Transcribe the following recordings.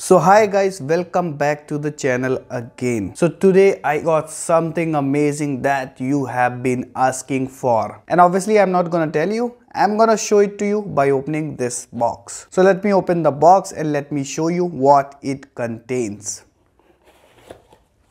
So hi guys, welcome back to the channel again. So today I got something amazing that you have been asking for. And obviously I'm not gonna tell you, I'm gonna show it to you by opening this box. So let me open the box and let me show you what it contains.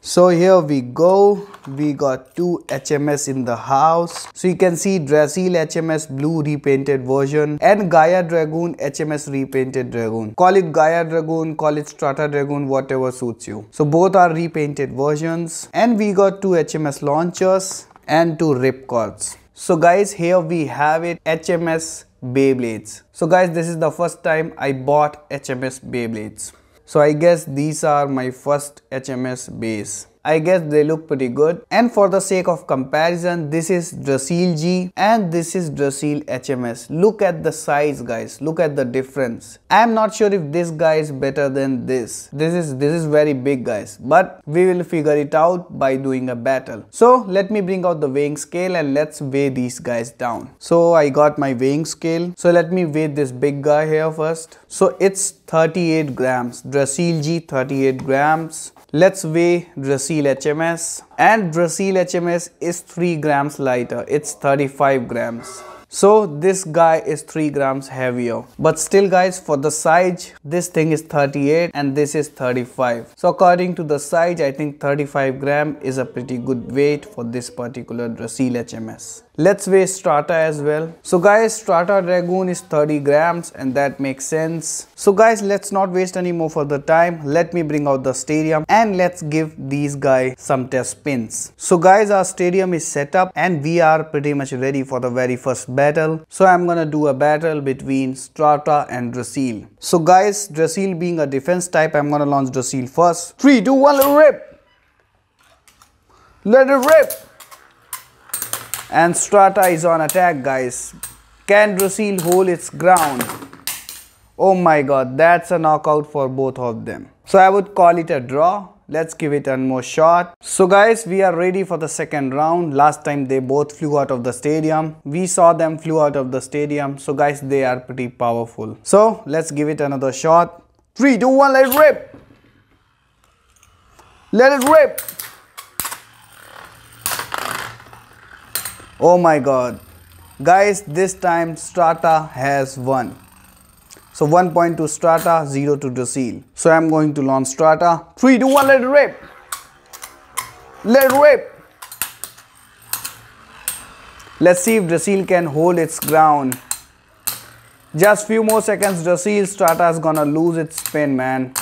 So here we go, we got two HMS in the house. So you can see Draciel HMS blue repainted version and Gaia Dragoon HMS repainted Dragoon. Call it Gaia Dragoon, call it Strata Dragoon, whatever suits you. So both are repainted versions, and we got two HMS launchers and two ripcords. So guys, here we have it, HMS Beyblades. So guys, this is the first time I bought HMS Beyblades. So I guess these are my first HMS base. I guess they look pretty good. And for the sake of comparison, this is Draciel G and this is Draciel HMS. Look at the size guys, look at the difference. I am not sure if this guy is better than this. This is very big guys, but we will figure it out by doing a battle. So let me bring out the weighing scale and let's weigh these guys down. So I got my weighing scale. So let me weigh this big guy here first. So it's 38 grams. Draciel G 38 grams. Let's weigh Draciel HMS, and Draciel HMS is 3 grams lighter. It's 35 grams. So this guy is 3 grams heavier. But still guys, for the size, this thing is 38 and this is 35. So according to the size, I think 35 gram is a pretty good weight for this particular Draciel HMS. Let's weigh Strata as well. So guys, Strata Dragoon is 30 grams and that makes sense. So guys, let's not waste any more further time. Let me bring out the stadium and let's give these guys some test spins. So guys, our stadium is set up and we are pretty much ready for the very first battle. So I'm gonna do a battle between Strata and Draciel. So guys, Draciel being a defense type, I'm gonna launch Draciel first. 3, 2, 1, let it rip! Let it rip! And Strata is on attack guys. Can Draciel hold its ground? Oh my god, that's a knockout for both of them. So I would call it a draw. Let's give it one more shot. So guys, we are ready for the second round. Last time they both flew out of the stadium. We saw them flew out of the stadium. So guys, they are pretty powerful. So let's give it another shot. 3, 2, 1, let it rip! Let it rip! Oh my god. Guys, this time Strata has won. So 1 point to Strata, 0 to Draciel. So I'm going to launch Strata. 3, 2, 1, let it rip! Let it rip! Let's see if Draciel can hold its ground. Just few more seconds, Draciel. Strata is gonna lose its spin, man.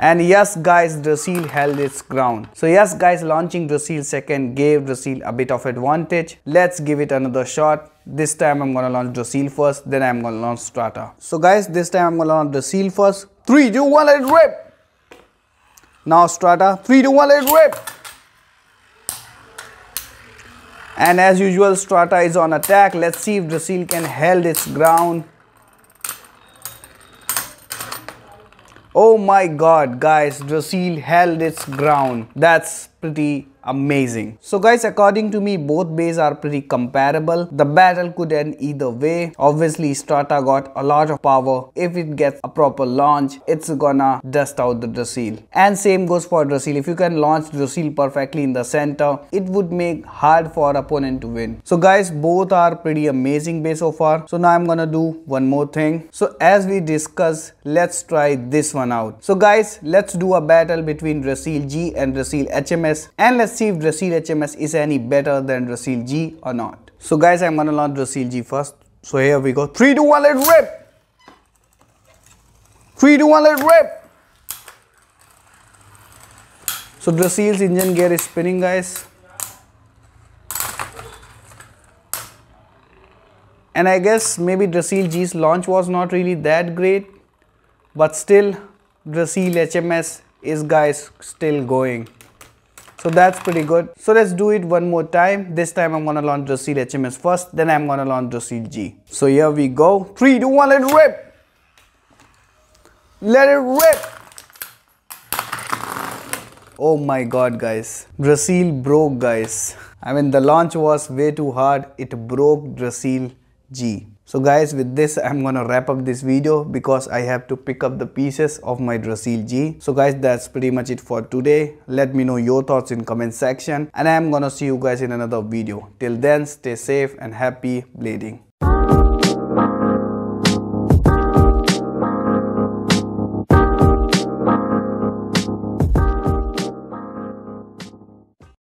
And yes guys, Draciel held its ground. So yes guys, launching Draciel second gave Draciel a bit of advantage. Let's give it another shot. This time I'm gonna launch Draciel first, then I'm gonna launch Strata. So guys, this time I'm gonna launch Draciel first. 3, 2, 1, let it rip! Now Strata, 3, 2, 1, let it rip! And as usual, Strata is on attack. Let's see if Draciel can hold its ground. Oh my god guys, Draciel held its ground. That's pretty amazing. So guys, according to me, both bays are pretty comparable. The battle could end either way. Obviously Strata got a lot of power. If it gets a proper launch, it's gonna dust out the Draciel. And same goes for Draciel. If you can launch Draciel perfectly in the center, it would make hard for opponent to win. So guys, both are pretty amazing bays so far. So now I'm gonna do one more thing. So as we discussed, let's try this one out. So guys, let's do a battle between Draciel G and Draciel HMS, and let's see if Draciel HMS is any better than Draciel G or not. So guys, I'm gonna launch Draciel G first. So here we go. 3, 2, 1, let it rip! 3, 2, 1, let it rip! So Draciel's engine gear is spinning guys. And I guess maybe Draciel G's launch was not really that great. But still, Draciel HMS is guys still going. So that's pretty good. So let's do it one more time. This time I'm gonna launch Draciel HMS first, then I'm gonna launch Draciel G. So here we go. 3, 2, 1, let it rip! Let it rip! Oh my god guys. Draciel broke guys. I mean, the launch was way too hard. It broke Draciel G. So guys, with this I'm gonna wrap up this video because I have to pick up the pieces of my Draciel G. So guys, that's pretty much it for today. Let me know your thoughts in comment section and I'm gonna see you guys in another video. Till then, stay safe and happy blading.